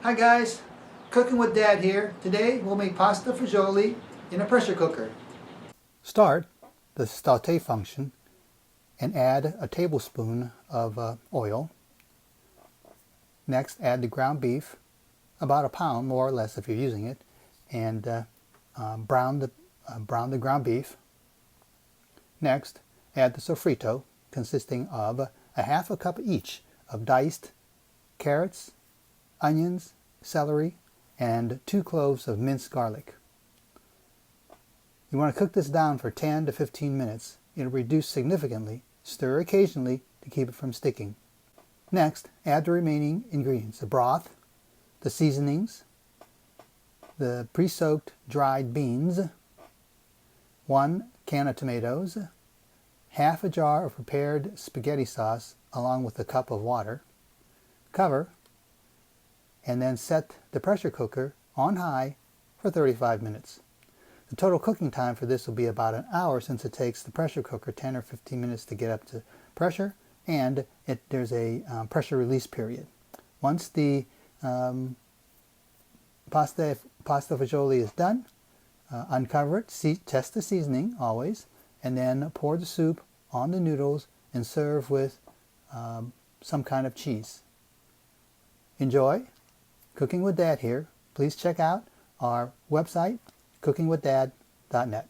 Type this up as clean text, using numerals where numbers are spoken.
Hi guys, Cooking with Dad here. Today we'll make pasta fagioli in a pressure cooker. Start the SAUTE function and add a tablespoon of oil. Next add the ground beef, about a pound more or less if you're using it, and brown the ground beef. Next add the SOFRITO, consisting of a half a cup each of diced carrots, onions, celery, and 2 cloves of minced garlic. You want to cook this down for 10 to 15 minutes. It'll reduce significantly. Stir occasionally to keep it from sticking. Next, add the remaining ingredients: the broth, the seasonings, the pre-soaked dried beans, 1 can of tomatoes, half a jar of prepared spaghetti sauce along with a cup of water. Cover, and then set the pressure cooker on high for 35 minutes. The total cooking time for this will be about an hour, since it takes the pressure cooker 10 or 15 minutes to get up to pressure, and there's a pressure release period. Once the pasta fagioli is done, uncover it, test the seasoning always, and then pour the soup on the noodles and serve with some kind of cheese. Enjoy. Cooking with Dad here. Please check out our website, cookingwithdad.net.